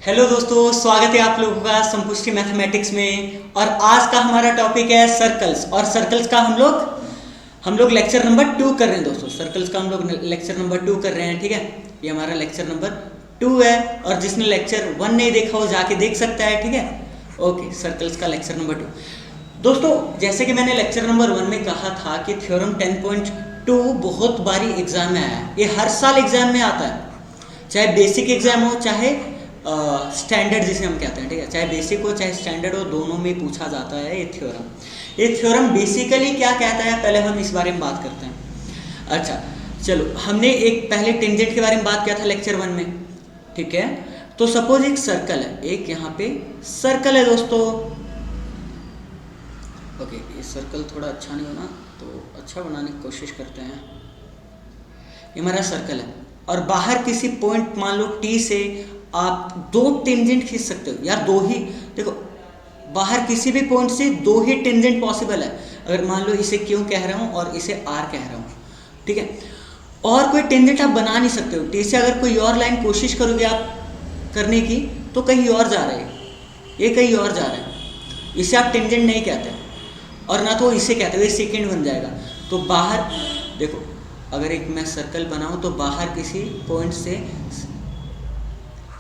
Hello दोस्तों, स्वागत है आप लोगों का संपुष्टि मैथमेटिक्स में। और आज का हमारा टॉपिक है सर्कल्स। और सर्कल्स का हम लोग लेक्चर नंबर 2 कर रहे हैं दोस्तों। सर्कल्स का हम लोग लेक्चर नंबर 2 कर रहे हैं, ठीक है। ये हमारा लेक्चर नंबर 2 है और जिसने लेक्चर 1 नहीं देखा वो जाके देख सकता है, ठीक है। ओके, सर्कल्स का लेक्चर नंबर 2 दोस्तों। जैसे कि मैंने लेक्चर नंबर 1 में कहा था कि थ्योरम 10.2 बहुत बारी एग्जाम में आया है। ये हर साल एग्जाम में आता है, चाहे बेसिक एग्जाम हो चाहे स्टैंडर्ड जिसे हम कहते हैं, ठीक है। चाहे बेसिक हो चाहे स्टैंडर्ड हो, दोनों में पूछा जाता है ये थ्योरम। ये थ्योरम बेसिकली क्या कहता है, पहले हम इस बारे में बात करते हैं। अच्छा चलो, हमने एक पहले टेंजेंट के बारे में बात किया था लेक्चर 1 में, ठीक है। तो सपोज एक सर्कल है, एक यहाँ पे सर्कल है दोस्तों। ओके, ये सर्कल थोड़ा अच्छा नहीं होना तो अच्छा बनाने की कोशिश करते हैं। ये हमारा सर्कल है और बाहर किसी पॉइंट मान लो टी से आप 2 टेंजेंट खींच सकते हो यार। 2 ही देखो, बाहर किसी भी पॉइंट से 2 ही टेंजेंट पॉसिबल है। अगर मान लो इसे क्यों कह रहा हूँ और इसे आर कह रहा हूँ, ठीक है। और कोई टेंजेंट आप बना नहीं सकते हो। टी से अगर कोई और लाइन कोशिश करोगे आप करने की तो कहीं और जा रहे हैं, ये कहीं और जा रहा है। इसे आप टेंजेंट नहीं कहते और ना तो इसे कहते हो, ये सेकेंड बन जाएगा। तो बाहर देखो, अगर एक मैं सर्कल बनाऊँ तो बाहर किसी पॉइंट से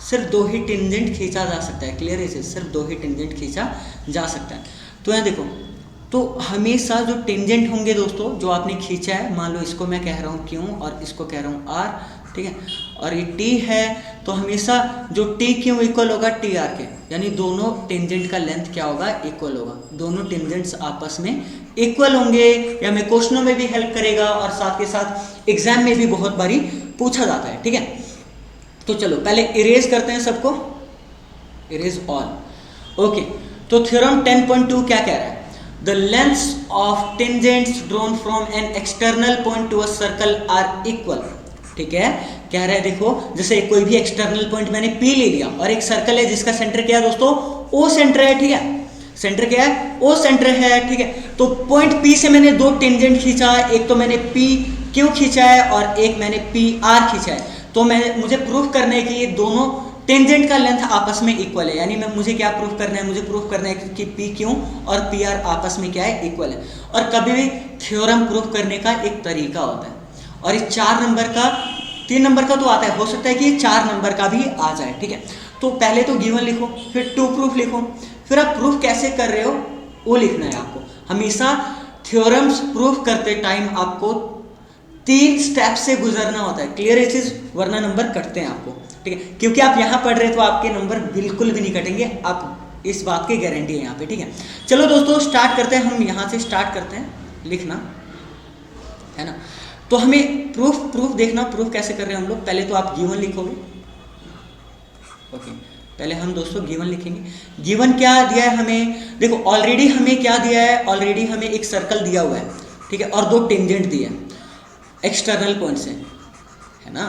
सिर्फ 2 ही टेंजेंट खींचा जा सकता है। क्लियर है, सिर्फ 2 ही टेंजेंट खींचा जा सकता है। तो यहाँ देखो, तो हमेशा जो टेंजेंट होंगे दोस्तों जो आपने खींचा है, मान लो इसको मैं कह रहा हूँ क्यू और इसको कह रहा हूँ आर, ठीक है। और ये टी है तो हमेशा जो टी क्यू इक्वल होगा टी आर के, यानी दोनों टेंजेंट का लेंथ क्या होगा, इक्वल होगा। दोनों टेंजेंट्स आपस में इक्वल होंगे। या हमें क्वेश्चनों में भी हेल्प करेगा और साथ के साथ एग्जाम में भी बहुत बारी पूछा जाता है, ठीक है। तो चलो पहले इरेज करते हैं सबको, इरेज ऑल। ओके, तो थ्योरम 10.2 क्या कह रहा है, the lengths of tangents drawn from an external point to a circle are equal, ठीक है। कह रहा है देखो, जैसे कोई भी एक्सटर्नल पॉइंट मैंने पी ले लिया और एक सर्कल है जिसका सेंटर क्या है दोस्तों, ओ सेंटर है, ठीक है। सेंटर क्या है, ओ सेंटर है, ठीक है। तो पॉइंट पी से मैंने 2 टेंजेंट खींचा, एक तो मैंने पी क्यू खींचा है और एक मैंने पी आर खींचा है। तो मुझे प्रूफ करना है कि ये दोनों टेंजेंट का लेंथ आपस में इक्वल है। यानी मुझे क्या प्रूफ करना है, मुझे प्रूफ करना है कि पी क्यू और पी आर आपस में क्या है, इक्वल है। और कभी भी थ्योरम प्रूफ करने का एक तरीका होता है और ये 4 नंबर का, 3 नंबर का तो आता है, हो सकता है कि ये 4 नंबर का भी आ जाए, ठीक है। तो पहले तो गिवन लिखो, फिर टू प्रूफ लिखो, फिर आप प्रूफ कैसे कर रहे हो वो लिखना है आपको। हमेशा थ्योरम्स प्रूफ करते टाइम आपको 3 स्टेप से गुजरना होता है। क्लियर है चीज, वरना नंबर कटते हैं आपको, ठीक है। क्योंकि आप यहाँ पढ़ रहे तो आपके नंबर बिल्कुल भी नहीं कटेंगे, आप इस बात की गारंटी है यहाँ पे, ठीक है। चलो दोस्तों स्टार्ट करते हैं, हम यहाँ से स्टार्ट करते हैं लिखना, है ना। तो हमें प्रूफ देखना, प्रूफ कैसे कर रहे हैं हम लोग। पहले तो आप गिवन लिखोगे, ओके। पहले हम दोस्तों गिवन लिखेंगे। गिवन क्या दिया है हमें, देखो ऑलरेडी हमें क्या दिया है, ऑलरेडी हमें एक सर्कल दिया हुआ है, ठीक है, और 2 टेंजेंट दिए हैं एक्सटर्नल पॉइंट से, है ना।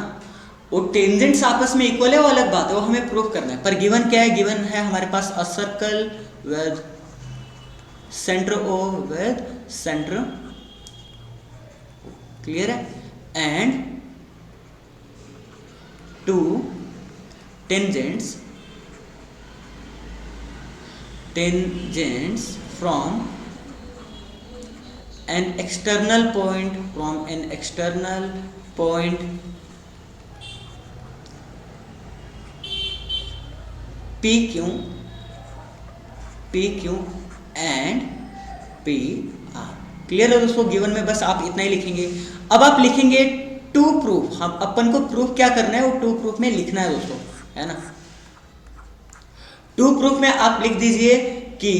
वो टेंजेंट्स आपस में इक्वल है वो अलग बात है, वो हमें प्रूफ करना है। पर गिवन क्या है, गिवन है हमारे पास a circle with centre O with centre, clear है, and 2 tangents from an external point, PQ and PR। Clear है दोस्तों, गिवन में बस आप इतना ही लिखेंगे। अब आप लिखेंगे टू प्रूफ, हम अपन को प्रूफ क्या करना है वो टू प्रूफ में लिखना है दोस्तों, है ना। टू प्रूफ में आप लिख दीजिए कि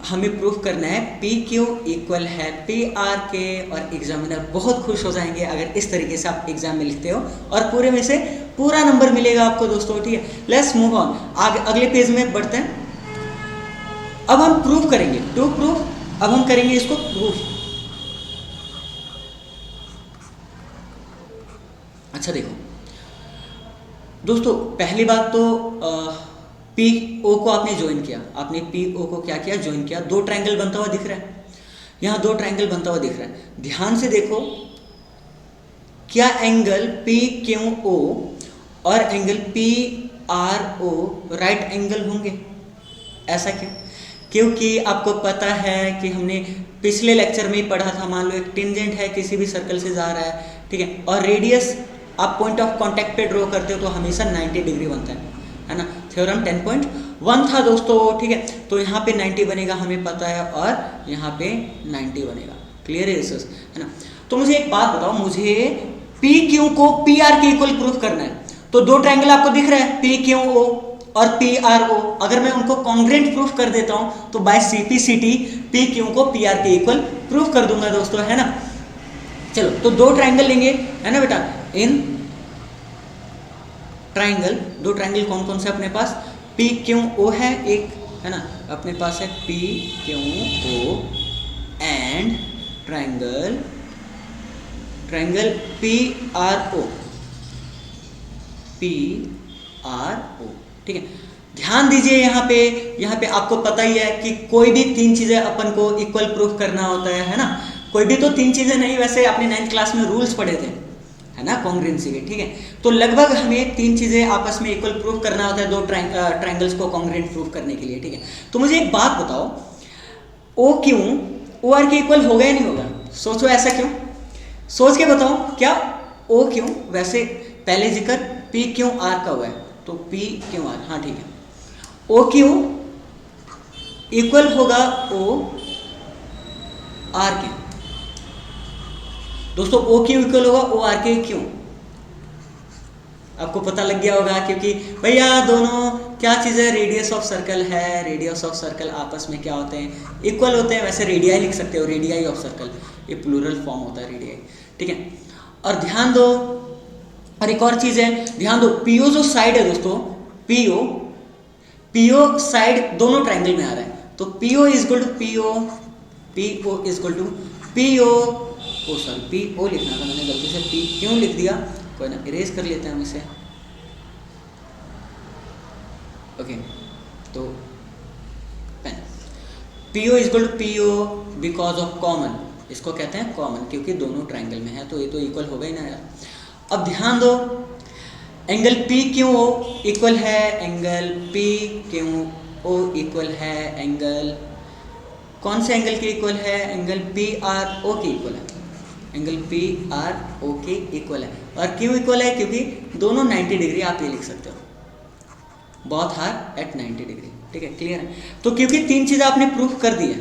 हमें प्रूफ करना है पी क्यू इक्वल है पी आर के, और एग्जामिनर बहुत खुश हो जाएंगे अगर इस तरीके से आप एग्जाम में लिखते हो और पूरे में से पूरा नंबर मिलेगा आपको दोस्तों, ठीक है। लेट्स मूव ऑन, आगे अगले पेज में बढ़ते हैं। अब हम प्रूफ करेंगे टू प्रूफ, अब हम करेंगे इसको प्रूफ। अच्छा देखो दोस्तों, पहली बात तो पी ओ को आपने ज्वाइन किया, आपने पी ओ को क्या किया, ज्वाइन किया। 2 ट्रायंगल बनता हुआ दिख रहा है, यहाँ 2 ट्रायंगल बनता हुआ दिख रहा है। ध्यान से देखो, क्या एंगल पी क्यू ओ और angle P R O right angle होंगे। ऐसा क्यों? क्योंकि आपको पता है कि हमने पिछले लेक्चर में ही पढ़ा था, मान लो एक टेंजेंट है किसी भी सर्कल से जा रहा है, ठीक है, और रेडियस आप पॉइंट ऑफ कांटेक्ट पे ड्रॉ करते हो तो हमेशा 90 डिग्री बनता है ना। थ्योरम 10.1 था दोस्तों, ठीक है, तो यहाँ पे 90 बनेगा हमें पता है, और यहाँ पे 90 बनेगा। क्लियर है ना। तो मुझे एक बात बताओ, मुझे पी क्यू को पी आर के इक्वल प्रूफ करना है। तो दो ट्रायंगल आपको दिख रहे हैं, पी क्यू ओ और पी आर ओ, अगर मैं उनको कॉन्ग्रेंट प्रूफ कर देता हूं तो बाय सीपीसीटी पी क्यू को पी आर के इक्वल प्रूफ कर दूंगा दोस्तों, है ना। चलो, तो दो ट्रायंगल लेंगे, है ना बेटा। इन ट्रायंगल, दो ट्रायंगल कौन कौन से अपने पास, पी क्यू ओ है एक, है ना, अपने पास है P Q O and triangle P R O, P R O, ठीक है। ध्यान दीजिए यहाँ पे आपको पता ही है कि कोई भी तीन चीजें अपन को इक्वल प्रूफ करना होता है ना। कोई भी तो तीन चीजें नहीं, वैसे आपने 9th क्लास में रूल्स पढ़े थे, है ना, कॉन्ग्रुएंसी के, ठीक है। तो लगभग हमें तीन चीजें आपस में इक्वल प्रूफ करना होता है दो ट्रायंगल्स को कॉन्ग्रुएंट प्रूफ करने के लिए, ठीक है। तो मुझे एक बात बताओ, ओ क्यों ओ आर के इक्वल होगा या नहीं होगा? सोचो, ऐसा क्यों? सोच के बताओ, क्या ओ क्यों, वैसे पहले जिक्र पी क्यों आर का हुआ है, तो पी क्यों आर, हाँ ठीक है, ओ क्यों इक्वल होगा ओ आर के। दोस्तों ओ क्यों इक्वल होगा ओ आर के, क्यों? आपको पता लग गया होगा, क्योंकि भैया दोनों क्या चीज़ है, रेडियस ऑफ सर्कल है। रेडियस ऑफ सर्कल आपस में क्या होते हैं, इक्वल होते हैं। वैसे रेडियाई लिख सकते हो, रेडियाई ऑफ सर्कल, ये प्लूरल फॉर्म होता है रेडियाई, ठीक है। और ध्यान दो, और एक और चीज़ है, ध्यान दो, पीओ जो साइड है दोस्तों, पीओ साइड दोनों ट्रायंगल में आ रहा है, तो PO is equal to PO is equal to PO, oh sorry PO लिखना था मैंने गलती से पी क्यों लिख दिया, कोई ना, इरेज कर लेते हैं हम इसे, ओके। तो pen, PO is equal to PO because of common, इसको कहते हैं कॉमन, क्योंकि दोनों ट्रायंगल में है, तो ये तो इक्वल होगा ही ना यार। अब ध्यान दो, angle P Q O equal है angle P Q O equal है एंगल, कौन से एंगल के इक्वल है, एंगल पी आर ओ के इक्वल है, एंगल पी आर ओ के इक्वल है। और क्यों इक्वल है, क्योंकि दोनों 90 डिग्री, आप ये लिख सकते हो, बोथ आर एट 90 डिग्री, ठीक है, क्लियर है। तो क्योंकि तीन चीज़ें आपने प्रूफ कर दी है,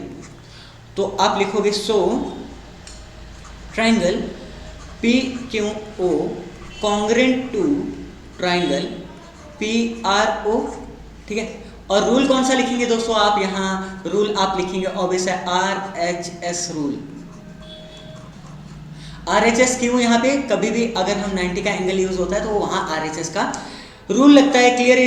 तो आप लिखोगे so triangle P Q O congruent to triangle P R O, ठीक है। और रूल कौन सा लिखेंगे दोस्तों आप, यहाँ रूल आप लिखेंगे ऑब्वियस है RHS रूल। RHS क्यों, यहाँ पे कभी भी अगर हम 90 का एंगल यूज होता है तो वहाँ RHS का रूल लगता है, क्लियर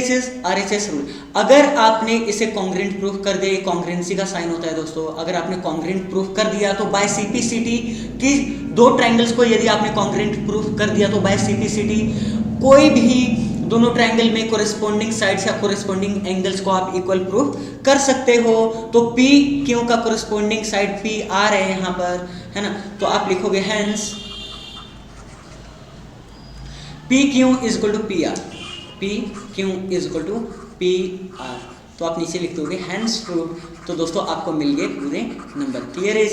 RHS रूल। अगर आपने इसे कॉन्ग्रुएंट प्रूफ कर दिया, कॉन्ग्रुएंसी का साइन होता है दोस्तों, अगर आपने कॉन्ग्रुएंट प्रूफ कर दिया तो बाय सीपीसीटी की दो ट्रायंगल्स को यदि आपने कॉन्ग्रुएंट प्रूफ कर दिया तो बाय सीपीसीटी कोई भी दोनों ट्रायंगल में कोरिस्पोंडिंग साइड्स या कोरिस्पोंडिंग एंगल्स को आप इक्वल प्रूफ कर सकते हो। तो पी क्यू का कोरिस्पोंडिंग साइड पी आर है यहाँ पर, है ना, तो आप लिखोगे hence P Q is equal to P R, P Q is equal to P R, तो आप नीचे लिख दोगे हैंस प्रूव। तो दोस्तों आपको मिल गए पूरे नंबर, क्लियर है।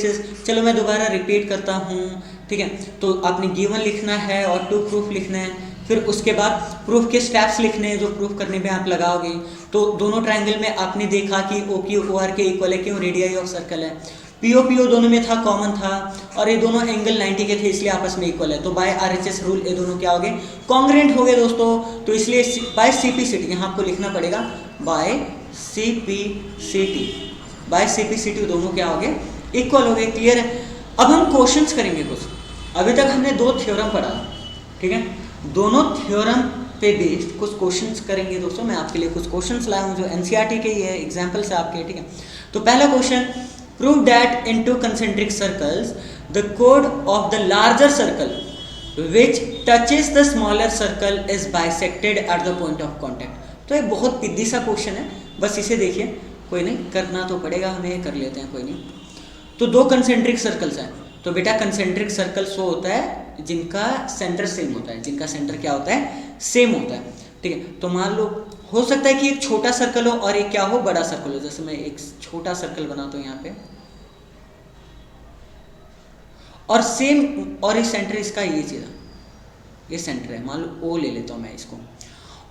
चलो मैं दोबारा रिपीट करता हूँ, ठीक है। तो आपने गिवन लिखना है और टू प्रूफ लिखना है, फिर उसके बाद प्रूफ के स्टेप्स लिखने हैं जो प्रूफ करने में आप लगाओगे। तो दोनों ट्रायंगल में आपने देखा कि ओ क्यू ओ आर के इक्वल है, क्यों, रेडियाई ऑफ सर्कल है, पीओ दोनों में था, कॉमन था, और ये दोनों एंगल 90 के थे इसलिए आपस में इक्वल है। तो बाय RHS रूल ये दोनों क्या हो गए, कॉन्ग्रुएंट हो गए दोस्तों। तो इसलिए बाय सीपीसीटी यहाँ आपको लिखना पड़ेगा, बाय सीपीसीटी दोनों क्या हो गए, इक्वल हो गए, क्लियर है। अब हम क्वेश्चंस करेंगे कुछ। अभी तक हमने दो थ्योरम पढ़ा, ठीक है, दोनों थ्योरम पे बेस्ड कुछ क्वेश्चंस करेंगे दोस्तों। मैं आपके लिए कुछ क्वेश्चंस लाया हूँ जो NCERT के ही है, एग्जाम्पल से आपके, ठीक है। तो पहला question, prove that in two concentric circles the code of the larger circle which touches the smaller circle is bisected at the point of contact. तो ये बहुत पिद्दी सा क्वेश्चन है, बस इसे देखिए, कोई नहीं, करना तो पड़ेगा हमें, कर लेते हैं, कोई नहीं। तो दो कंसेंट्रिक सर्कल्स हैं, तो बेटा कंसेंट्रिक सर्कल्स वो होता है जिनका सेंटर सेम होता है, जिनका सेंटर क्या होता है, सेम होता है, ठीक है। तो मान लो हो सकता है कि एक छोटा सर्कल हो और एक क्या हो, बड़ा सर्कल हो। जैसे मैं एक छोटा सर्कल बनाता हूं यहाँ पे, और सेम, और ये सेंटर इसका ये चीज़, ये सेंटर है, मान लो ओ ले लेता हूँ मैं इसको,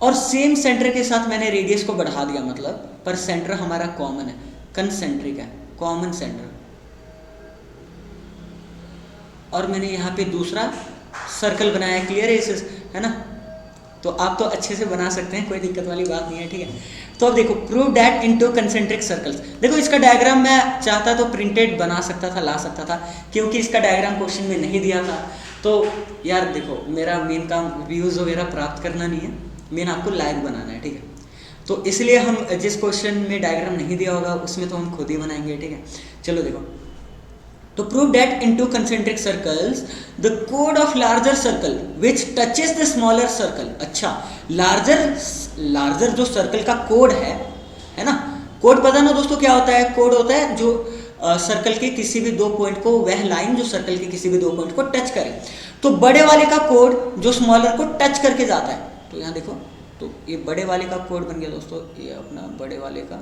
और सेम सेंटर के साथ मैंने रेडियस को बढ़ा दिया, मतलब पर सेंटर हमारा कॉमन है, कंसेंट्रिक है, कॉमन सेंटर। और मैंने यहाँ पे दूसरा सर्कल बनाया, क्लियर है ना। तो आप तो अच्छे से बना सकते हैं, कोई दिक्कत वाली बात नहीं है, ठीक है। तो अब देखो, prove that into concentric circles. देखो इसका डायग्राम मैं चाहता तो प्रिंटेड बना सकता था, ला सकता था, क्योंकि इसका डायग्राम क्वेश्चन में नहीं दिया था। तो यार देखो, मेरा मेन काम व्यूज़ वगैरह प्राप्त करना नहीं है, मेन आपको लाइव बनाना है, ठीक है। तो इसलिए हम जिस क्वेश्चन में डायग्राम नहीं दिया होगा उसमें तो हम खुद ही बनाएंगे, ठीक है। चलो देखो, to prove that into concentric circles the chord of larger circle which touches the smaller circle। अच्छा, लार्जर जो सर्कल का कोड है ना, कोड पता ना दोस्तों क्या होता है, कोड होता है जो सर्कल के किसी भी दो पॉइंट को, वह लाइन जो सर्कल के किसी भी दो पॉइंट को टच करे। तो बड़े वाले का कोड जो स्मॉलर को टच करके जाता है, तो यहाँ देखो, तो ये बड़े वाले का कोड बन गया दोस्तों, ये अपना बड़े वाले का,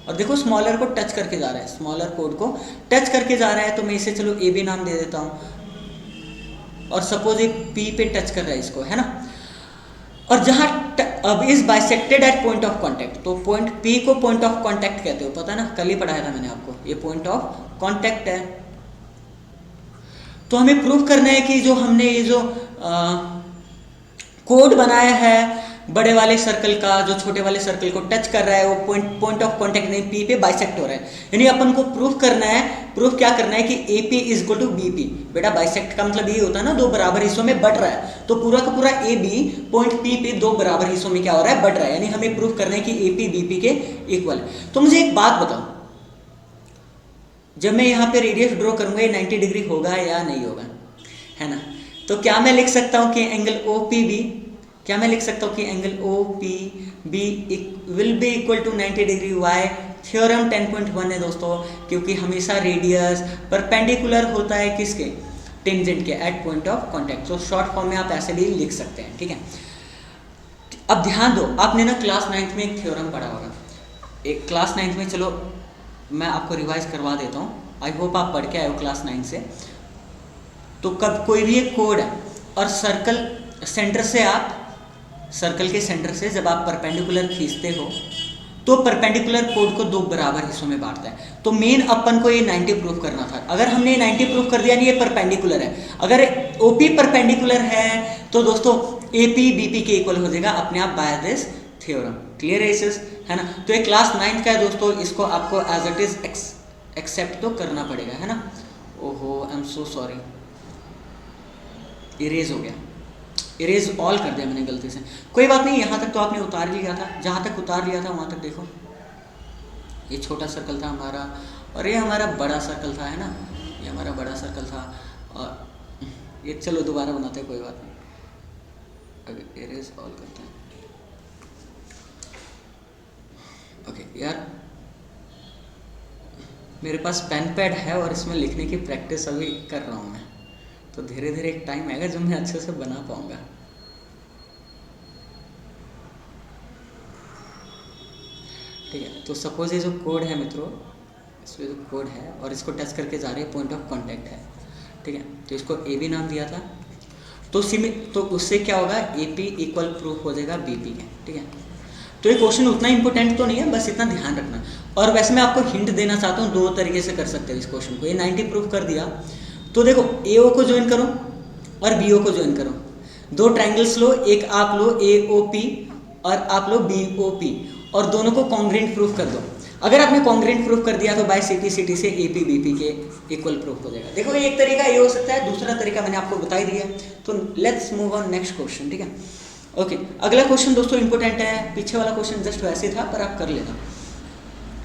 और देखो स्मॉलर को टच करके जा रहा है, स्मॉलर कोड को टच करके जा रहा है, तो मैं इसे चलो ए बी नाम दे देता हूँ, और सपोज ये पी पे टच कर रहा है इसको, है ना। और जहाँ अब is bisected eight point of contact, तो पॉइंट पी को पॉइंट ऑफ कांटेक्ट कहते हो, पता है ना, कल ही पढ़ाया था मैंने आपको, ये पॉइंट ऑफ कांटेक्ट है। तो हमें प्रूफ करना है कि जो हमने ये जो कोड बनाया है बड़े वाले सर्कल का, जो छोटे वाले सर्कल को टच कर रहा है, वो पॉइंट ऑफ कांटेक्ट नहीं, पी पे बाइसेक्ट हो रहा है। यानी अपन को प्रूफ करना है, प्रूफ क्या करना है कि A P is equal to B P. बेटा बाइसेक्ट का मतलब ये होता है ना, दो बराबर हिस्सों में बट रहा है, तो पूरा का पूरा ए बी पॉइंट पी पे दो बराबर हिस्सों में क्या हो रहा है, बट रहा है। यानी हमें प्रूफ करना है कि ए पी बी पी के इक्वल है। तो मुझे एक बात बताओ, जब मैं यहाँ पे रेडियस ड्रॉ करूंगा ये 90 डिग्री होगा या नहीं होगा, है ना। तो क्या मैं लिख सकता हूँ कि एंगल ओ पी बी, क्या मैं लिख सकता हूँ कि angle O P B will be equal to 90 degree. Why? Theorem 10.1 है दोस्तों, क्योंकि हमेशा रेडियस परपेंडिकुलर होता है किसके, टेंजेंट के, एट पॉइंट ऑफ कांटेक्ट। तो शॉर्ट फॉर्म में आप ऐसे भी लिख सकते हैं, ठीक है। अब ध्यान दो, आपने ना क्लास 9th में एक थ्योरम पढ़ा होगा, एक क्लास 9th में, चलो मैं आपको रिवाइज करवा देता हूँ, आई होप आप पढ़ के आए हो क्लास 9 से। तो कब कोई भी एक कोड है और सर्कल सेंटर से, आप सर्कल के सेंटर से जब आप परपेंडिकुलर खींचते हो तो परपेंडिकुलर कोड को दो बराबर हिस्सों में बांटता है। तो मेन अपन को ये 90 प्रूफ करना था। अगर हमने 90 प्रूफ कर दिया, नहीं ये परपेंडिकुलर है, अगर ओपी परपेंडिकुलर है तो दोस्तों एपी बीपी के इक्वल हो जाएगा अपने आप बाय दिस थ्योरम। क्लियर है ना। तो ये क्लास 9th का है दोस्तों, इसको आपको एज इट इज एक्सेप्ट तो करना पड़ेगा, है ना। ओहो I am so sorry, erase हो गया, इरेज ऑल कर दिया मैंने गलती से। कोई बात नहीं, यहाँ तक तो आपने उतार लिया था, जहाँ तक उतार लिया था वहाँ तक देखो, ये छोटा सर्कल था हमारा और ये हमारा बड़ा सर्कल था, है ना, ये हमारा बड़ा सर्कल था। और ये चलो दोबारा बनाते हैं, कोई बात नहीं, अगर इरेज ऑल करते हैं। ओके यार, मेरे पास पेन पैड है और इसमें लिखने की प्रैक्टिस अभी कर रहा हूँ मैं, तो धीरे धीरे एक टाइम आएगा जब मैं अच्छे से बना पाऊंगा। ठीक है, तो सपोज ये जो कोड है मित्रों, इसमें जो कोड है और इसको टच करके जा रहे हैं, पॉइंट ऑफ कांटेक्ट है, ठीक है। तो इसको ए बी नाम दिया था, तो उससे क्या होगा, ए पी इक्वल प्रूफ हो जाएगा बी पी के, ठीक है। तो ये क्वेश्चन उतना इंपॉर्टेंट तो नहीं है, बस इतना ध्यान रखना। और वैसे मैं आपको हिंट देना चाहता हूँ, दो तरीके से कर सकते हैं इस क्वेश्चन को। ये 90 प्रूफ कर दिया, तो देखो ए ओ को ज्वाइन करो और बी ओ को ज्वाइन करो, दो ट्राइंगल्स लो, एक आप लो ए ओ पी और आप लो बी ओ पी, और दोनों को कॉन्ग्रेंट प्रूफ कर दो। अगर आपने कॉन्ग्रेंट प्रूफ कर दिया तो बाय सिटी सिटी से ए पी बी पी के इक्वल प्रूफ हो जाएगा। देखो एक तरीका ये हो सकता है, दूसरा तरीका मैंने आपको बता ही दिया। तो let's move on next question, ठीक है। ओके, अगला क्वेश्चन दोस्तों इंपॉर्टेंट है, पीछे वाला क्वेश्चन जस्ट वैसे था पर आप कर लेना।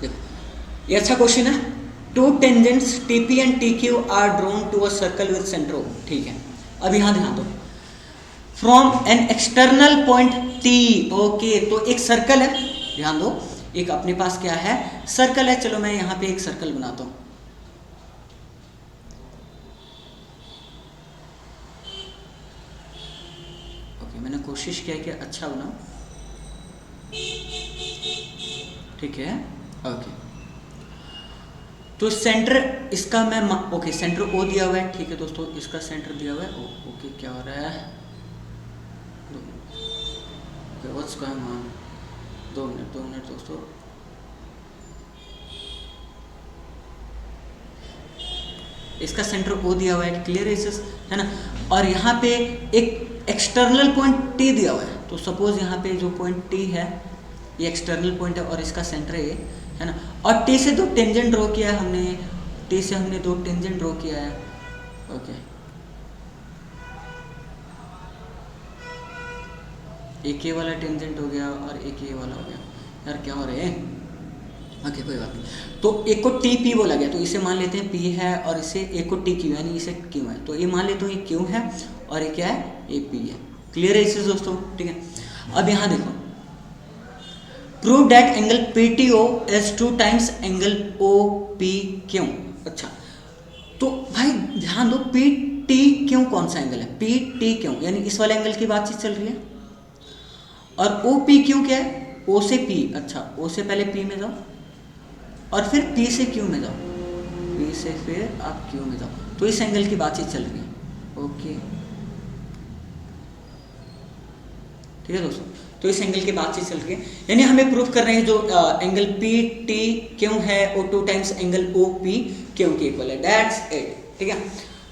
देखो ये अच्छा क्वेश्चन है। Two tangents TP and TQ are drawn to a circle with centre O, ठीक है। अब यहाँ ध्यान दो, from an external point T, okay. तो एक सर्कल है, ध्यान दो, एक अपने पास क्या है, सर्कल है। चलो मैं यहाँ पे एक सर्कल बनाता हूँ, ओके। मैंने कोशिश किया कि अच्छा बनाऊं, ठीक है। ओके, तो सेंटर इसका मैं ओके सेंटर ओ दिया हुआ है, ठीक है दोस्तों, इसका सेंटर दिया हुआ है ओ। ओके, क्या हो रहा है, व्हाट्स गोइंग ऑन, 2 मिनट दोस्तों। इसका सेंटर ओ दिया हुआ है, क्लियर है ना। और यहाँ पे एक एक्सटर्नल पॉइंट टी दिया हुआ है, तो सपोज यहाँ पे जो पॉइंट टी है ये एक्सटर्नल पॉइंट है और इसका सेंटर है ना। और टी से 2 टेंजेंट ड्रॉ किया है हमने, टी से हमने 2 टेंजेंट ड्रॉ किया है। ओके, एक ये वाला टेंजेंट हो गया और एक ये वाला हो गया। यार क्या हो रहे हैं, ओके कोई बात नहीं। तो एक को टी पी बोला गया, तो इसे मान लेते हैं पी है, और इसे एक को टी क्यू यानी इसे क्यू है, तो ये मान लेते हैं ये क्यू है और ये क्या है, ये पी है। क्लियर है इससे दोस्तों, ठीक है। अब यहाँ देखो, prove that angle P T O is 2 times angle O P Q. अच्छा, तो भाई ध्यान दो, पी टी क्यू कौन सा एंगल है, पी टी क्यू यानी इस वाले एंगल की बातचीत चल रही है। और ओ पी क्यू क्या है, ओ से पी, अच्छा ओ से पहले पी में जाओ और फिर पी से क्यू में जाओ, पी से फिर आप क्यू में जाओ, तो इस एंगल की बातचीत चल रही है। ओके, ठीक है दोस्तों, तो इस एंगल की बातचीत चल रही है, यानी हमें प्रूफ कर रहे हैं जो एंगल पी टी क्यू है वो 2 times angle O P Q के इक्वल है, दैट्स इट, ठीक है।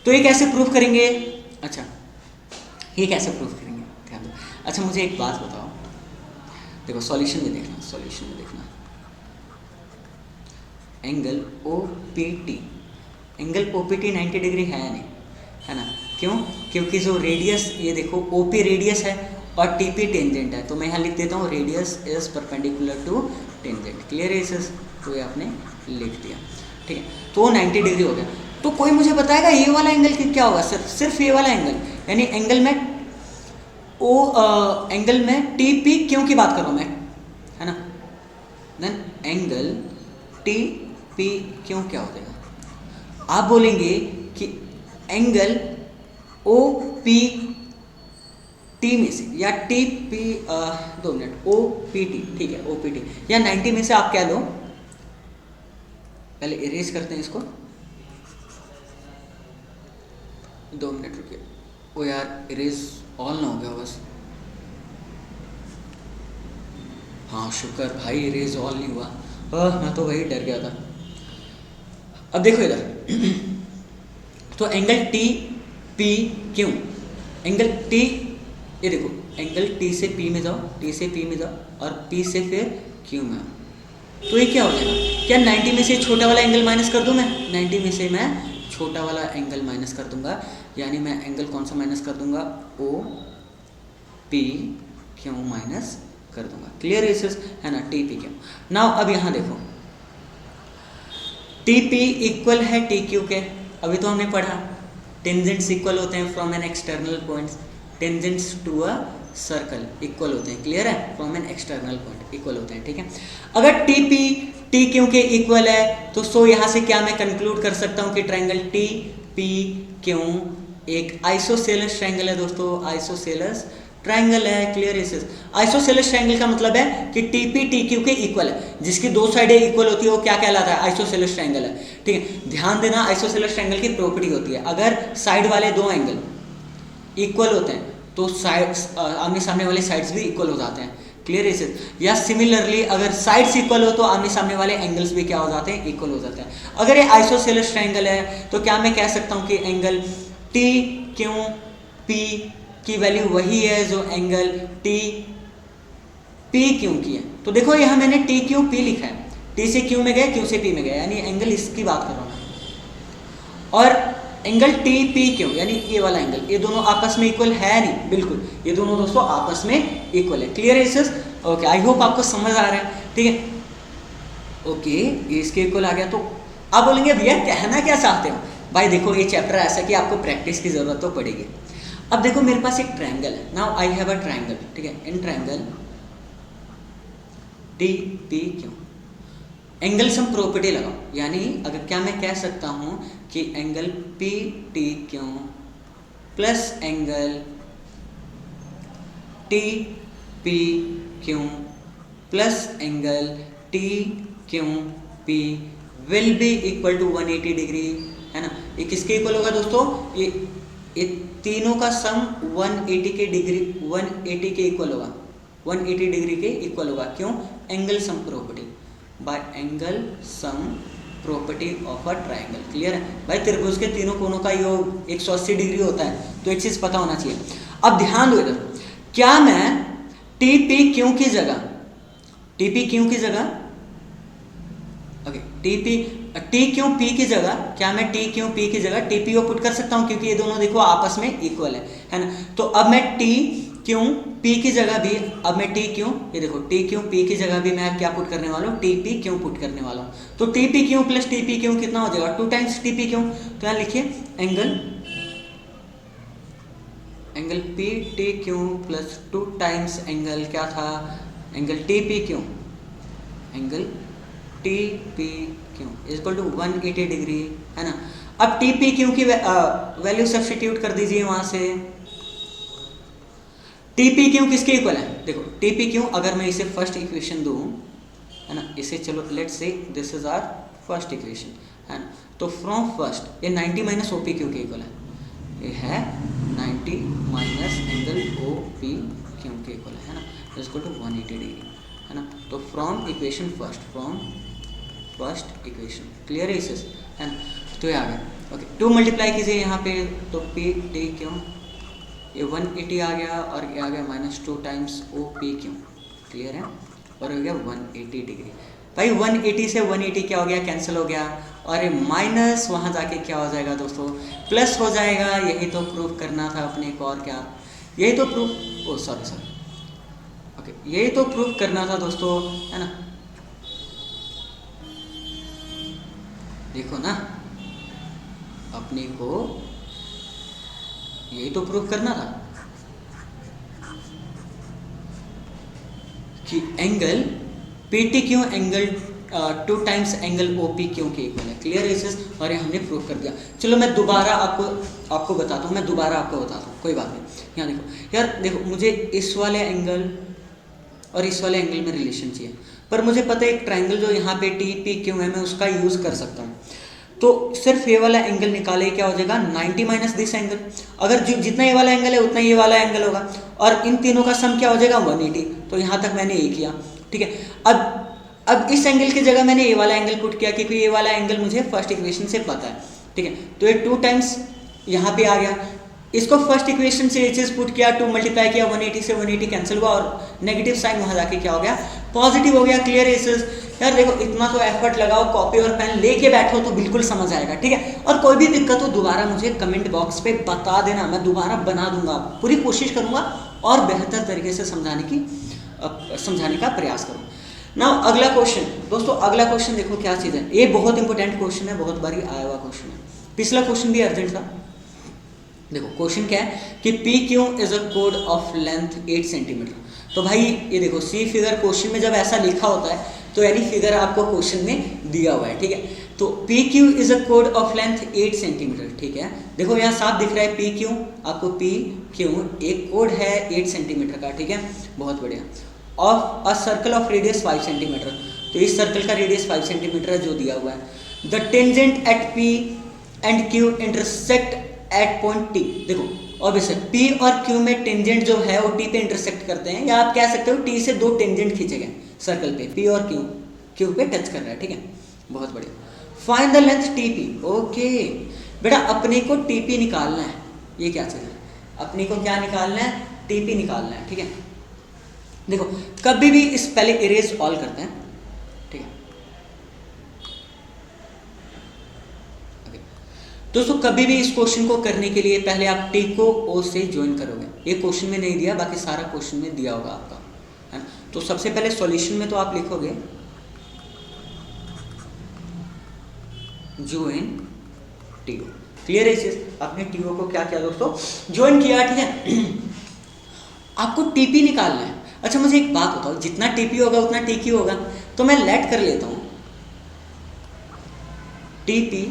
तो ये कैसे प्रूफ करेंगे, अच्छा ये कैसे प्रूफ करेंगे, ध्यान दो। अच्छा मुझे एक बात बताओ, देखो सॉल्यूशन में देखना, सॉल्यूशन में देखना, angle O P T, angle O P T 90 degree है नहीं, है ना, क्यों, क्योंकि जो रेडियस ये देखो ओ पी रेडियस है और टी पी टेंजेंट है, तो मैं यहाँ लिख देता हूँ radius is perpendicular to tangent, clear है इसे, तो ये आपने लिख दिया, ठीक है। तो 90 डिग्री हो गया, तो कोई मुझे बताएगा ये वाला एंगल क्या होगा, सिर्फ ये वाला एंगल, यानी एंगल में एंगल में टी पी क्यों की बात कर रहा हूँ मैं, है ना, देन एंगल टी पी क्यों क्या हो जाएगा, आप बोलेंगे कि एंगल ओ पी टी में से या T P 2 minute O P T, ठीक है ओ पी टी या 90 में से आप क्या लो, पहले इरेज करते हैं इसको, 2 मिनट रुकिए, ओ यार इरेज ऑल ना हो गया बस, हाँ शुक्र भाई इरेज ऑल नहीं हुआ, मैं तो वही डर गया था। अब देखो इधर तो angle T P Q, angle T, ये देखो एंगल टी से पी में जाओ, टी से पी में जाओ और पी से फिर क्यू में आओ, तो ये क्या हो जाएगा, क्या 90 में से छोटा वाला एंगल माइनस कर दूं मैं, 90 में से मैं छोटा वाला एंगल माइनस कर दूंगा, यानी मैं एंगल कौन सा माइनस कर दूंगा, ओ पी क्यू माइनस कर दूंगा, क्लियर है ना, टी पी क्यू। नाउ अब यहाँ देखो टी पी इक्वल है टी क्यू के, अभी तो हमने पढ़ा टेंजेंट्स इक्वल होते हैं from an external points, tangents to a circle equal होते हैं, क्लियर है, from an external point equal होते हैं, ठीक है। अगर टी पी टी क्यू के इक्वल है तो सो यहाँ से क्या मैं कंक्लूड कर सकता हूँ कि ट्रायंगल टी पी क्यू एक आइसोसेलेस ट्रायंगल है दोस्तों, आइसोसेलेस ट्रायंगल है, क्लियर है। आइसोसेलेस ट्रायंगल का मतलब है कि टी पी टी क्यू के इक्वल है, जिसकी 2 साइडें इक्वल होती है वो क्या कहलाता है, आइसोसेलेस ट्रायंगल है, ठीक है। ध्यान देना आइसोसेलेस ट्रायंगल की प्रॉपर्टी होती है, अगर साइड वाले 2 एंगल इक्वल होते हैं तो साइड आमने सामने वाले साइड्स भी इक्वल हो जाते हैं, क्लियर है। या सिमिलरली अगर साइड्स इक्वल हो तो आमने सामने वाले एंगल्स भी क्या हो जाते हैं, इक्वल हो जाते हैं। अगर ये आइसोसेलेस ट्रायंगल है तो क्या मैं कह सकता हूँ कि एंगल टी क्यू पी की वैल्यू वही है जो एंगल टी पी क्यू की है। तो देखो यहाँ मैंने टी क्यू पी लिखा है, टी से क्यू में गए, क्यू से पी में गए, यानी एंगल इसकी बात कर रहा हूँ। और एंगल टी पी क्यू यानी ये वाला एंगल, ये दोनों आपस में इक्वल है नहीं, बिल्कुल ये दोनों दोस्तों आपस में इक्वल है, क्लियर है इस, ओके आई होप आपको समझ आ रहा है, ठीक है। ओके ये इसके इक्वल आ गया, तो आप बोलेंगे भैया कहना क्या चाहते हो, भाई देखो ये चैप्टर ऐसा कि आपको प्रैक्टिस की जरूरत तो पड़ेगी। अब देखो मेरे पास एक ट्रायंगल है, now I have a triangle, ठीक है, in triangle T P Q angle sum property लगाओ, यानी अगर क्या मैं कह सकता हूं कि angle P T Q plus angle T P Q plus angle T Q P will be equal to 180 degree, है ना। ये किसके इक्वल होगा दोस्तों, ये तीनों का सम 180 के डिग्री 180 के इक्वल होगा, 180 डिग्री के इक्वल होगा। क्यों, angle sum property, bye angle sum property of a triangle. Clear है भाई, त्रिभुज के तीनों कोनों का योग 180 डिग्री होता है, तो एक चीज पता होना चाहिए। अब ध्यान दो इधर, क्या मैं टी पी क्यू की जगह, टी पी क्यू की जगह, ओके, टी क्यू पी की जगह, क्या मैं टी क्यू पी की जगह टी पी ओ पुट कर सकता हूं, क्योंकि ये दोनों देखो आपस में इक्वल है ना। तो अब मैं टी क्यू पी की जगह भी, अब मैं टी क्यू, ये देखो टी क्यू पी की जगह भी मैं क्या पुट करने वाला हूँ, टी पी क्यू पुट करने वाला हूँ। तो T P Q plus T P Q कितना हो जाएगा, 2 टाइम्स टी पी क्यू। तो यहाँ लिखिए angle P T Q plus 2 times angle क्या था, angle T P Q, angle T P Q equal to 180 degree, है ना। अब टी पी क्यू की वैल्यू सब्स्टिट्यूट कर दीजिए वहां से। टी पी क्यू किसके इक्वल है, देखो टी पी क्यू, अगर मैं इसे फर्स्ट इक्वेशन दूं, है ना, इसे चलो let's see this is our first equation, है ना। तो फ्रॉम फर्स्ट ये 90 माइनस ओ पी क्यू के इक्वल है, ये है 90 minus angle O P Q के इक्वल है ना, इक्वल टू 180 डिग्री, है ना। तो from equation first equation, clear है इसे, है ना। तो ये आ गया, ओके, 2 मल्टीप्लाई कीजिए यहाँ पे, तो पी टी क्यू, ये 180 आ गया, और ये आ गया -2 times O P Q, clear है, और हो गया 180 डिग्री। भाई 180 से 180 क्या हो गया, कैंसिल हो गया, और ये माइनस वहाँ जाके क्या हो जाएगा दोस्तों, प्लस हो जाएगा। यही तो प्रूफ करना था अपने को, और क्या, यही तो प्रूफ, ओ सॉरी, ओके, यही तो प्रूफ करना था दोस्तों, है ना। देखो ना, अपने को यही तो प्रूफ करना था कि angle P T Q angle 2 times angle O P Q के इक्वल है, क्लियर है इसे, और ये हमने प्रूफ कर दिया। चलो मैं दोबारा आपको बताता हूँ, कोई बात नहीं। यहाँ देखो यार, देखो मुझे इस वाले एंगल और इस वाले एंगल में रिलेशन चाहिए, पर मुझे पता है एक ट्राइंगल जो यहाँ पे टी पी क्यू है, मैं उसका यूज़ कर सकता हूँ। तो सिर्फ ये वाला एंगल निकाले, क्या हो जाएगा, 90 माइनस दिस एंगल। अगर जितना ये वाला एंगल है उतना ये वाला एंगल होगा, और इन तीनों का सम क्या हो जाएगा, 180। तो यहाँ तक मैंने ये किया, ठीक है। अब इस एंगल की जगह मैंने ये वाला एंगल पुट किया, क्योंकि ये वाला एंगल मुझे फर्स्ट इक्वेशन से पता है, ठीक है। तो ये 2 टाइम्स यहाँ पे आ गया, इसको फर्स्ट इक्वेशन से ये चीज पुट किया, 2 मल्टीप्लाई किया, 180 से 180 कैंसिल हुआ, और नेगेटिव साइन वहां जाके क्या हो गया, पॉजिटिव हो गया। क्लियर है इसे यार, देखो इतना तो एफर्ट लगाओ, कॉपी और पेन लेके बैठो तो बिल्कुल समझ आएगा, ठीक है। और कोई भी दिक्कत हो दोबारा मुझे कमेंट बॉक्स पे बता देना, मैं दोबारा बना दूंगा, पूरी कोशिश करूंगा और बेहतर तरीके से समझाने का प्रयास करूँ। नाउ अगला क्वेश्चन दोस्तों, अगला क्वेश्चन देखो क्या चीज़ है, ये बहुत इंपॉर्टेंट क्वेश्चन है, बहुत बारी आया हुआ क्वेश्चन है, पिछला क्वेश्चन भी अर्जेंट था। देखो क्वेश्चन क्या है कि P Q is a code of length 8 centimetre. तो भाई ये देखो सी फिगर क्वेश्चन में जब ऐसा लिखा होता है तो यानी फिगर आपको क्वेश्चन में दिया हुआ है, ठीक है। तो P Q is a code of length 8 centimetre, ठीक है। देखो यहाँ साफ दिख रहा है पी क्यू, आपको पी क्यू एक कोड है 8 सेंटीमीटर का, ठीक है, बहुत बढ़िया। Of a circle of radius 5 centimetre, तो इस सर्कल का रेडियस 5 सेंटीमीटर है जो दिया हुआ है। The tangent at P and Q intersect at point T. देखो ऑब्वियसली पी और क्यू में टेंजेंट जो है वो टी पे इंटरसेक्ट करते हैं, या आप कह सकते हो टी से 2 टेंजेंट खींचे गए सर्कल पे, पी और क्यू पे टच कर रहा है, ठीक है, बहुत बढ़िया। Find the length T P. Okay बेटा, अपने को टी पी निकालना है, ये क्या चीज़ है, अपने को क्या निकालना है, टी पी निकालना है, ठीक है। देखो कभी भी इस पहले इरेज ऑल करते हैं, ठीक है। दोस्तों कभी भी इस क्वेश्चन को करने के लिए पहले आप टी को ओ से ज्वाइन करोगे, ये क्वेश्चन में नहीं दिया, बाकी सारा क्वेश्चन में दिया होगा आपका, है ना। तो सबसे पहले सॉल्यूशन में तो आप लिखोगे ज्वाइन टी ओ, क्लियर है इसे, आपने टी ओ को क्या किया दोस्तों, ज्वाइन किया, ठीक है। आपको टीपी निकालना है। अच्छा मुझे एक बात बताओ, जितना टीपी होगा उतना टी क्यू होगा, तो मैं लेट कर लेता हूं टीपी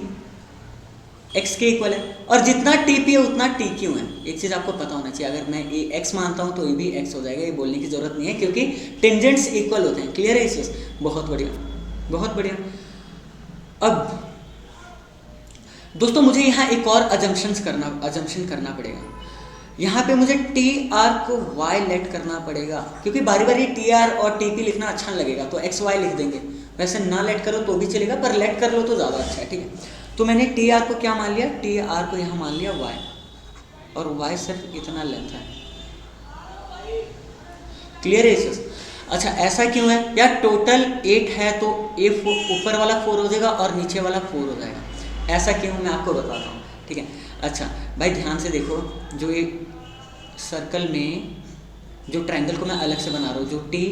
एक्स के इक्वल है, और जितना टी पी है उतना टी क्यू है। एक चीज़ आपको पता होना चाहिए, अगर मैं ये एक्स मानता हूँ तो ये भी एक्स हो जाएगा, ये बोलने की जरूरत नहीं है, क्योंकि टेंजेंट्स इक्वल होते हैं। क्लियर है इस चीज़? बहुत बढ़िया, बहुत बढ़िया। अब दोस्तों मुझे यहाँ एक और अजम्पशन करना पड़ेगा। यहाँ पे मुझे टी आर को वाई लेट करना पड़ेगा, क्योंकि बारी बारी टी आर और टी पी लिखना अच्छा लगेगा, तो एक्स वाई लिख देंगे। वैसे ना लेट करो तो भी चलेगा, पर लेट कर लो तो ज़्यादा अच्छा है, ठीक है। तो मैंने टी आर को क्या मान लिया, टी आर को यहाँ मान लिया वाई, और वाई सिर्फ इतना लेंथ है। क्लियर है इस? अच्छा ऐसा क्यों है यार, टोटल 8 है तो ए ऊपर वाला 4 हो जाएगा और नीचे वाला 4 हो जाएगा। ऐसा क्यों मैं आपको बताता हूँ, ठीक है। अच्छा भाई ध्यान से देखो, जो ये सर्कल में जो ट्रायंगल को मैं अलग से बना रहा हूँ, जो टी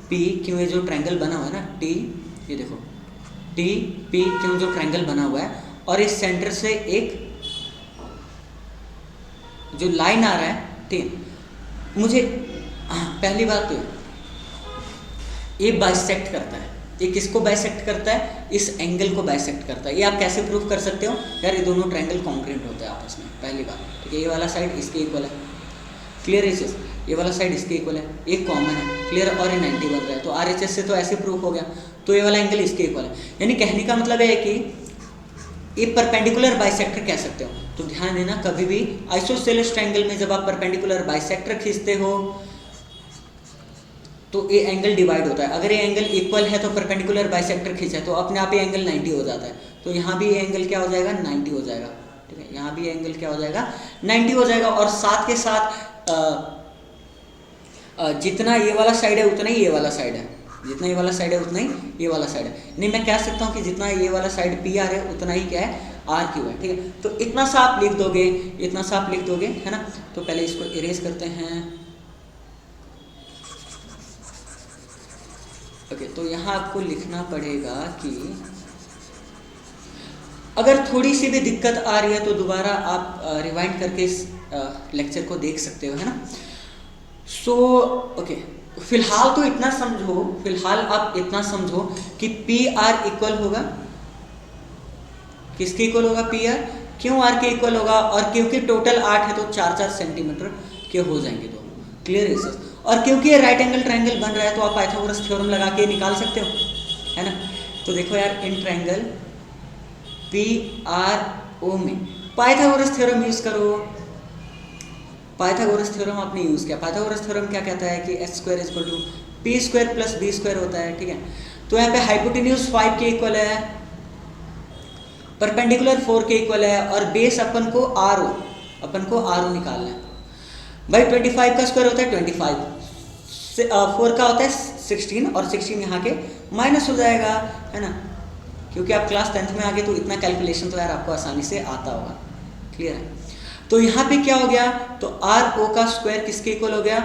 पी क्यों ये जो ट्रायंगल बना हुआ है ना, टी ये देखो टी पी क्यों जो ट्रायंगल बना हुआ है, और इस सेंटर से एक जो लाइन आ रहा है, ठीक, मुझे पहली बात तो ये बाइसेक्ट करता है। ये किसको बाइसेक्ट करता है? इस एंगल को बाइसेक्ट करता है। ये आप कैसे प्रूफ कर सकते हो यार, ये दोनों ट्रायंगल कॉन्ग्रुएंट होता है आपस में, पहली बात, ठीक है। ये वाला साइड इसके इक्वल है, क्लियर है चीज़, ये वाला साइड इसके इक्वल है, एक कॉमन है, क्लियर, और ये 90 बन रहा है, तो आरएचएस से तो ऐसे प्रूफ हो गया। तो ये वाला एंगल इसके इक्वल है, यानी कहने का मतलब है कि ये परपेंडिकुलर बाइसेक्टर कह सकते हो। तो ध्यान देना, कभी भी आइसोसेलेस ट्रायंगल में जब आप परपेंडिकुलर बाइसेक्टर खींचते हो तो ये एंगल डिवाइड होता है। अगर ये एंगल इक्वल है तो परपेंडिकुलर बाइसेक्टर खींचा है तो अपने आप ये एंगल 90 हो जाता है। तो यहाँ भी ये एंगल क्या हो जाएगा, 90 हो जाएगा, ठीक है। यहाँ भी एंगल क्या हो जाएगा, 90 हो जाएगा। और साथ के साथ जितना ये वाला साइड है उतना ही ये वाला साइड है, जितना ये वाला साइड है उतना ही ये वाला साइड है। नहीं, मैं कह सकता हूँ कि जितना ये वाला साइड पी आर है उतना ही क्या है, आर क्यू है, ठीक है। तो इतना सा आप लिख दोगे, इतना सा आप लिख दोगे, है ना। तो पहले इसको इरेज करते हैं। ओके, तो यहाँ आपको लिखना पड़ेगा कि अगर थोड़ी सी भी दिक्कत आ रही है तो दोबारा आप रिवाइंड करके इस लेक्चर को देख सकते हो, है ना। सो ओके, फिलहाल तो इतना समझो, फिलहाल आप इतना समझो कि पी आर इक्वल होगा, किसके इक्वल होगा, पी आर क्यों आर के इक्वल होगा, और क्योंकि टोटल 8 है तो 4-4 सेंटीमीटर के हो जाएंगे दोनों, क्लियर है सर। और क्योंकि ये राइट एंगल ट्रायंगल बन रहा है तो आप पाइथागोरस थ्योरम लगा के निकाल सकते हो, है ना। तो देखो यार, इन ट्रायंगल पी आर ओ में पाइथागोरस थ्योरम यूज करो। पाइथागोरस थ्योरम आपने यूज किया। पाइथागोरस थ्योरम क्या कहता है कि h square equal to P square plus B square होता है, ठीक है। तो यहाँ पे हाइपोटेन्यूज 5 के इक्वल है, परपेंडिकुलर 4 के इक्वल है, और बेस अपन को आर ओ निकालना है। भाई 25 का स्क्वायर होता है 25, 4 का होता है 16, और 16 यहाँ के माइनस हो जाएगा, है ना। क्योंकि आप क्लास 10th में आ गए तो इतना कैलकुलेशन तो यार आपको आसानी से आता होगा, क्लियर है। तो यहाँ पे क्या हो गया, तो आर ओ का स्क्वायर किसके इक्वल हो गया,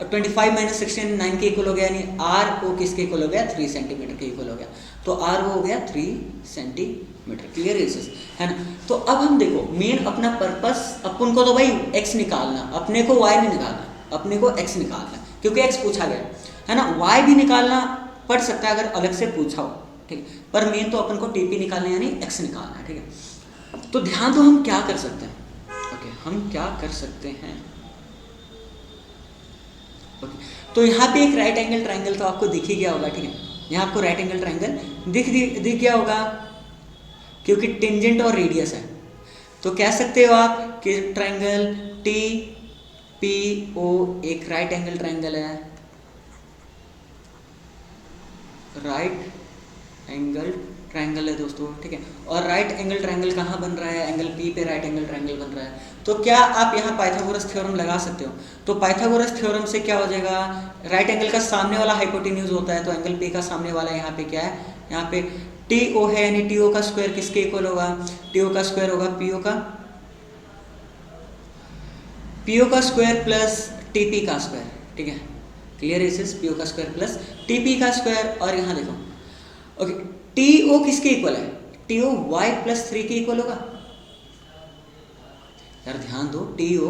25 माइनस 16 9 के इक्वल हो गया, यानी आर ओ किसके इक्वल हो गया, 3 सेंटीमीटर के इक्वल हो गया। तो आर ओ हो गया 3 सेंटीमीटर, क्लियर है ना। तो अब हम देखो, मेन अपना पर्पस अपन को तो भाई एक्स निकालना, अपने को वाई नहीं निकालना, अपने को एक्स निकालना, क्योंकि एक्स पूछा गया है ना। वाई भी निकालना पड़ सकता है अगर अलग से पूछा हो, ठीक है, पर मेन तो अपन को टीपी निकालना यानी एक्स निकालना है, ठीक है। तो ध्यान दो, हम क्या कर सकते हैं, ओके, हम क्या कर सकते हैं, ओके। तो यहाँ पे एक राइट एंगल ट्रायंगल तो आपको दिख ही गया होगा, ठीक है। यहाँ आपको राइट एंगल ट्रायंगल दिख गया होगा, क्योंकि टेंजेंट और रेडियस है। तो कह सकते हो आप कि ट्रायंगल टी पी ओ एक राइट एंगल ट्रायंगल है, राइट एंगल ट्रायंगल है दोस्तों, ठीक है। और राइट एंगल ट्रायंगल कहाँ बन रहा है, एंगल पी पे राइट एंगल ट्रायंगल बन रहा है। तो क्या आप यहाँ पाइथागोरस थ्योरम लगा सकते हो। तो पाइथागोरस थ्योरम से क्या हो जाएगा, राइट एंगल का सामने वाला हाइपोटेन्यूज होता है, तो एंगल पी का सामने वाला यहाँ पे क्या है, यहाँ पे टी ओ है, यानी टी ओ का स्क्वायर किसके इक्वल होगा, टी ओ का स्क्वायर होगा पी ओ का स्क्वायर प्लस टी पी का स्क्वायर, ठीक है, क्लियर है इसे, पी ओ का स्क्वायर प्लस टी पी का स्क्वायर। और यहाँ देखो, ओके, टी ओ किसके इक्वल है, टी ओ वाई प्लस 3 के इक्वल होगा। यार ध्यान दो, T O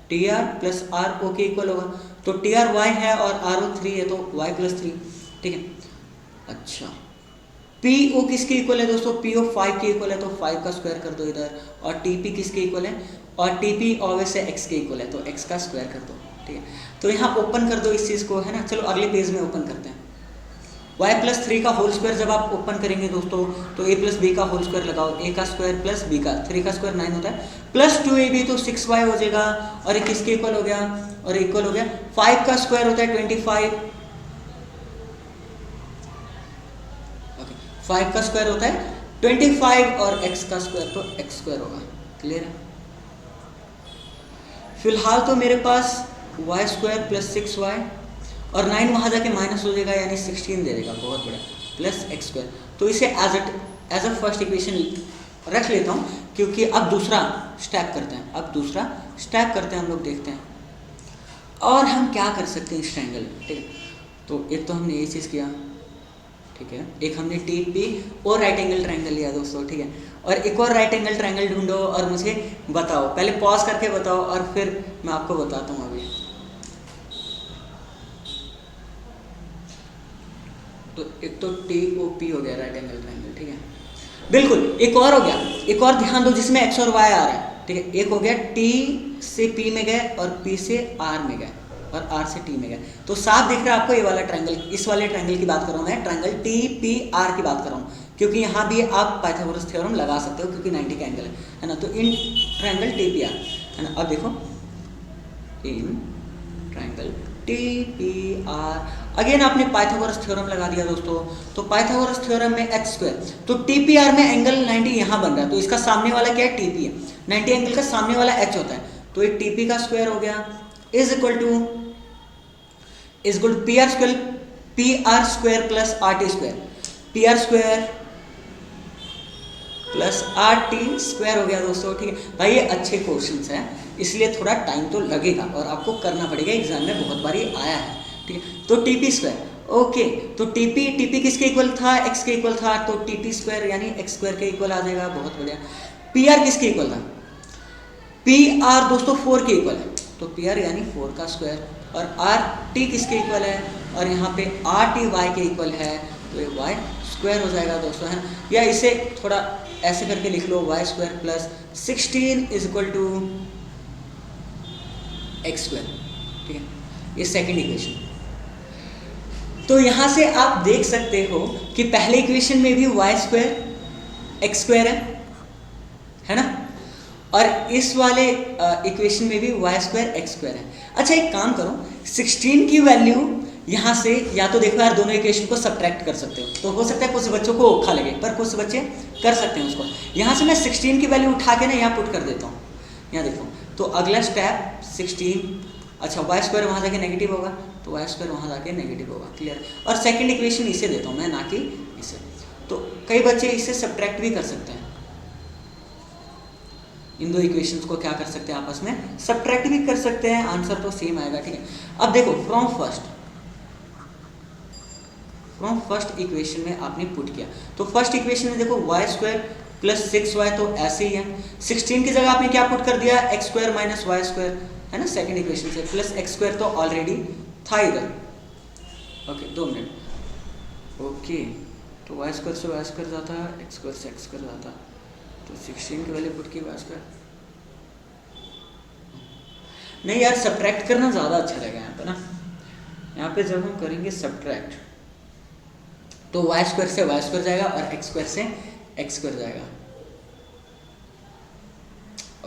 T R plus R O के इक्वल होगा। तो टी आर वाई है और आर ओ 3 है, तो वाई प्लस 3, ठीक है। अच्छा पी ओ किसके इक्वल है दोस्तों, पी ओ 5 के इक्वल है, तो 5 का स्क्वायर कर दो इधर, और टी पी किसके इक्वल है, और टी पी ऑब्वियस है एक्स के इक्वल है, तो एक्स का स्क्वायर कर दो, ठीक है। तो यहाँ ओपन कर दो इस चीज़ को, है ना। चलो अगले पेज में ओपन करते हैं। y+3 का होल स्क्वायर जब आप ओपन करेंगे दोस्तों, तो a+b का होल स्क्वायर लगाओ, a का स्क्वायर प्लस b का, 3 का स्क्वायर 9 होता है, प्लस 2ab तो 6y हो जाएगा, और ये किसके इक्वल हो गया, और इक्वल हो गया 5 का स्क्वायर होता है 25, ओके 5 का स्क्वायर होता है 25, और x का स्क्वायर तो x स्क्वायर होगा। क्लियर है। फिलहाल तो मेरे पास y स्क्वायर प्लस 6y और 9 वहाँ जाके माइनस हो जाएगा, यानी 16 दे देगा, बहुत बड़ा, प्लस एक्स स्क्वायर। तो इसे एज अ फर्स्ट इक्वेशन रख लेता हूँ, क्योंकि अब दूसरा स्टेप करते हैं, हम लोग देखते हैं और हम क्या कर सकते हैं इस ट्रायंगल में, ठीक है। तो एक तो हमने ये चीज़ किया, ठीक है, एक हमने टी पी और राइट एंगल ट्रायंगल लिया दोस्तों, ठीक है, और एक और राइट एंगल ट्रायंगल ढूंढो और मुझे बताओ, पहले पॉज करके बताओ और फिर मैं आपको बताता हूँ अभी। तो एक तो टी ओ पी हो गया राइट एंगल ट्रायंगल, ठीक है, बिल्कुल। एक और हो गया, एक और ध्यान दो जिसमें एक्स और वाई आ रहा है, ठीक है। एक हो गया टी से पी में गए और पी से आर में गए और आर से टी में गए, तो साफ दिख रहा है आपको ये वाला ट्रायंगल, इस वाले ट्रायंगल की बात कर रहा हूँ मैं, ट्रायंगल टी पी आर की बात कर रहा हूँ, क्योंकि यहाँ भी आप पाइथागोरस थ्योरम लगा सकते हो क्योंकि 90 का एंगल है ना। तो इन ट्रायंगल टी पी आर, है ना। अब देखो इन triangle T P R, again आपने पाइथागोरस थ्योरम लगा दिया दोस्तों। तो पाइथागोरस थ्योरम में एक्स स्क्वायर, तो टी पी आर में एंगल 90 यहाँ बन रहा है, तो इसका सामने वाला क्या है, टी पी है, 90 एंगल का सामने वाला एच होता है, तो ये टी पी का स्क्वायर हो गया is equal to P R square plus R T square, P R square plus R T square हो गया दोस्तों, ठीक है भाई। ये अच्छे क्वेश्चंस हैं, इसलिए थोड़ा टाइम तो लगेगा और आपको करना पड़ेगा, एग्जाम में बहुत बारी आया है, ठीक है। तो टी पी स्क्वायर, ओके, तो टी पी किसके इक्वल था, एक्स के इक्वल था, तो टी पी स्क्वायर यानी एक्स स्क्वायर के इक्वल आ जाएगा, बहुत बढ़िया। पी आर किसके इक्वल था, पी आर दोस्तों 4 के इक्वल है, तो पी आर यानी 4 का स्क्वायर, और आर टी किसके इक्वल है, और यहाँ पे आर टी वाई के इक्वल है, तो ये वाई स्क्वायर हो जाएगा दोस्तों, है। या इसे थोड़ा ऐसे करके लिख लो, Y square plus 16 is equal to X square, ठीक है, ये सेकेंड इक्वेशन। तो यहाँ से आप देख सकते हो कि पहले इक्वेशन में भी वाई स्क्वायर एक्स स्क्वायर है ना, और इस वाले इक्वेशन में भी वाई स्क्वायर एक्स स्क्वायर है। अच्छा एक काम करो, 16 की वैल्यू यहाँ से या तो देखो यार दोनों इक्वेशन को सब्ट्रैक्ट कर सकते हो, तो हो सकता है कुछ बच्चों को औखा लगे, पर कुछ बच्चे कर सकते हैं उसको। यहाँ से मैं 16 की वैल्यू उठा के ना यहाँ पुट कर देता हूँ, यहाँ देखो, तो अगला स्टेप 16, अच्छा वाई स्क्वायर वहाँ जाके नेगेटिव होगा, तो वाई स्क्वायर वहाँ जाके नेगेटिव होगा, क्लियर। और सेकंड इक्वेशन इसे देता हूँ मैं, ना कि इसे। तो कई बच्चे इसे सब्ट्रैक्ट भी कर सकते हैं, इन दो इक्वेशंस को क्या कर सकते हैं, आपस में सब्ट्रैक्ट भी कर सकते हैं, आंसर तो सेम आएगा, ठीक है। अब देखो फ्रॉम फर्स्ट इक्वेशन में आपने पुट किया, तो फर्स्ट इक्वेशन में देखो वाई स्क्वायर प्लस 6y, तो ऐसे ही है। 16 की जगह आपने क्या पुट कर दिया, X square minus Y square, है ना, सेकंड इक्वेशन से, प्लस एक्स स्क्वायर तो ऑलरेडी था इधर, ओके 2 मिनट, ओके, तो वाई स्क्वायर से वाई स्क्वायर जाता, एक्स स्क्वायर से एक्स स्क्वायर जाता, तो 16 की वैल्यू पुट की वाई स्क्वायर, नहीं यार सब्ट्रैक्ट करना ज़्यादा अच्छा रहेगा यहाँ पे ना, यहाँ पे जब हम करेंगे सब्ट्रैक्ट तो वाई स्क्वायर से वाई स्क्वायर जाएगा और एक्स स्क्वायर से एक्स स्क्वायर जाएगा,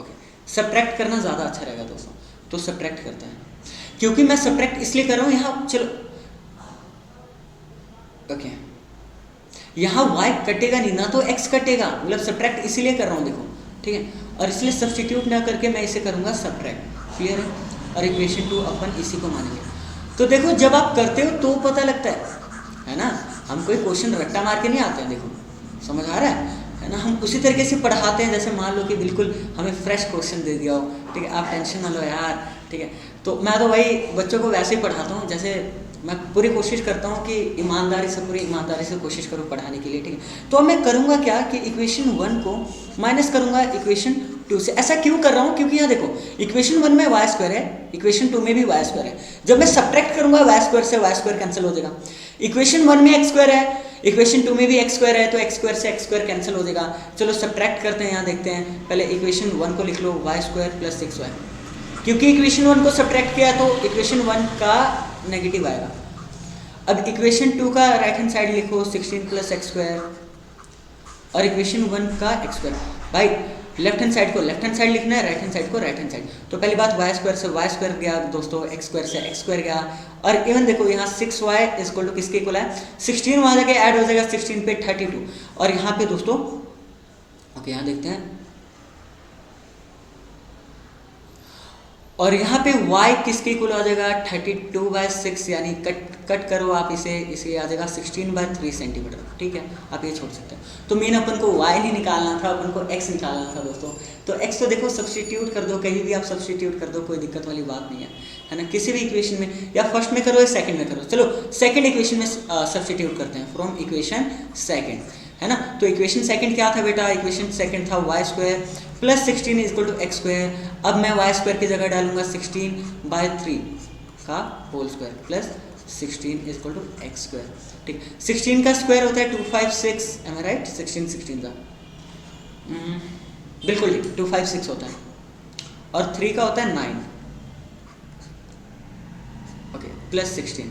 ओके। सब्ट्रैक्ट करना ज़्यादा अच्छा रहेगा दोस्तों, तो सब्ट्रैक्ट करते हैं, क्योंकि मैं सब्ट्रैक्ट इसलिए कर रहा हूँ यहाँ, चलो ओके, यहाँ y कटेगा नहीं ना, तो x कटेगा, मतलब सब्ट्रैक्ट इसीलिए कर रहा हूँ देखो, ठीक है, और इसलिए सब्स्टिट्यूट ना करके मैं इसे करूँगा सब्ट्रैक्ट, क्लियर है, और इक्वेशन 2 अपन इसी को मानेंगे। तो देखो जब आप करते हो तो पता लगता है ना, हम कोई क्वेश्चन रट्टा मार के नहीं आते हैं, देखो समझ आ रहा है ना, हम उसी तरीके से पढ़ाते हैं, जैसे मान लो कि बिल्कुल हमें फ्रेश क्वेश्चन दे दिया हो, ठीक है, आप टेंशन ना लो यार, ठीक है। तो मैं तो भाई बच्चों को वैसे ही पढ़ाता हूँ, जैसे मैं पूरी कोशिश करता हूँ कि पूरी ईमानदारी से कोशिश करूँ पढ़ाने के लिए, ठीक है। तो मैं करूँगा क्या कि इक्वेशन 1 को माइनस करूँगा इक्वेशन 2 से। ऐसा क्यों कर रहा हूँ, क्योंकि यहाँ देखो इक्वेशन 1 में वाई स्क्वायर है, इक्वेशन 2 में भी वाई स्क्वायर है, जब मैं सब्ट्रैक्ट करूँगा वाई स्क्वायर से वाई स्क्वायर कैंसिल हो जाएगा। इक्वेशन 1 में एक्स स्क्वायर है, इक्वेशन 2 में भी एक्स स्क्वायर है तो एक्स स्क्वायर से एक्स स्क्वायर कैंसिल हो जाएगा। चलो सब्ट्रैक्ट करते हैं, यहाँ देखते हैं। पहले इक्वेशन 1 को लिख लो, वाई स्क्वायर प्लस 6y, क्योंकि इक्वेशन 1 को सब्ट्रैक्ट किया तो इक्वेशन 1 का नेगेटिव आएगा। अब इक्वेशन 2 का राइट हैंड साइड लिखो 16 प्लस एक्स स्क्वायर, और इक्वेशन 1 का एक्स स्क्वायर। भाई लेफ्ट हैंड साइड को लेफ्ट हैंड साइड लिखना है, राइट हैंड साइड को राइट हैंड साइड। तो पहली बात वाई स्क्वायर से वाई स्क्वायर गया दोस्तों, एक्स स्क्वायर से एक्स स्क्वायर गया, और इवन देखो यहाँ 6y इक्वल टू किसके इक्वल है, 16 वहाँ जाके ऐड हो जाएगा 16 पे 32, और यहाँ पे दोस्तों ओके यहाँ देखते हैं, और यहाँ पे y किसके इक्वल आ जाएगा 32/6, यानी कट करो आप इसे आ जाएगा 16/3 सेंटीमीटर। ठीक है, आप ये छोड़ सकते हैं। तो मेन अपन को y नहीं निकालना था, अपन को x निकालना था दोस्तों। तो x तो देखो सब्सटीट्यूट कर दो, कहीं भी आप सब्सटीट्यूट कर दो, कोई दिक्कत वाली बात नहीं है ना, किसी भी इक्वेशन में, या फर्स्ट में करो या सेकंड में करो। चलो सेकंड इक्वेशन में सब्सटीट्यूट करते हैं, फ्रॉम इक्वेशन सेकंड, है ना। तो इक्वेशन सेकंड क्या था बेटा, इक्वेशन सेकंड था Y square plus 16 equal to X square. अब मैं वाई स्क्वायर की जगह डालूंगा 16/3 का whole square plus 16 equal to X square. ठीक, 16 का स्क्वायर होता है 256, एम आई राइट, 16 का बिल्कुल ठीक 256 होता है, और 3 का होता है 9, ओके प्लस 16।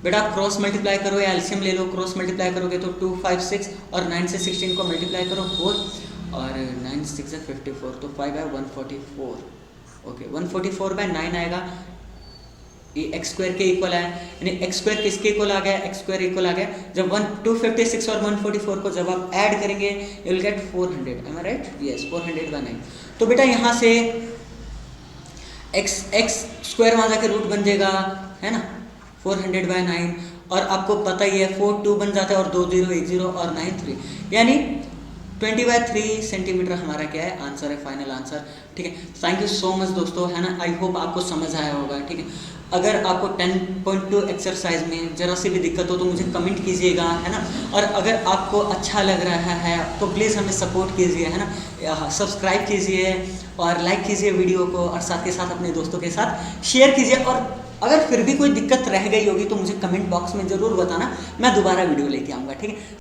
बेटा आप क्रॉस मल्टीप्लाई करो या एलसीएम ले लो, क्रॉस मल्टीप्लाई करोगे तो 256 और 9 से 16 को मल्टीप्लाई करो 4, और 9 6 है 54, तो 5 है 144, ओके 144/9 आएगा। ये एक्स स्क्वायर के इक्वल है, यानी एक्स स्क्वायर किसके इक्वल आ गया, एक्स स्क्वायर इक्वल आ गया। जब 256 और 144 को जब आप ऐड करेंगे you will get 400, am I right, yes 400/9। तो बेटा यहाँ से एक्स स्क्वायर वहाँ जाकर रूट बन जाएगा, है ना, 400/9, और आपको पता ही है 4 2 बन जाता है, और 2 0 1 0 और 9 3, यानी 20/3 सेंटीमीटर हमारा क्या है, आंसर है, फाइनल आंसर। ठीक है, थैंक यू सो मच दोस्तों, है ना। आई होप आपको समझ आया होगा। ठीक है, अगर आपको 10.2 एक्सरसाइज में ज़रा सी भी दिक्कत हो तो मुझे कमेंट कीजिएगा, है ना। और अगर आपको अच्छा लग रहा है तो प्लीज़ हमें सपोर्ट कीजिए, है ना, सब्सक्राइब कीजिए और लाइक कीजिए वीडियो को, और साथ के साथ अपने दोस्तों के साथ शेयर कीजिए। और अगर फिर भी कोई दिक्कत रह गई होगी तो मुझे कमेंट बॉक्स में ज़रूर बताना, मैं दोबारा वीडियो लेके आऊँगा। ठीक है।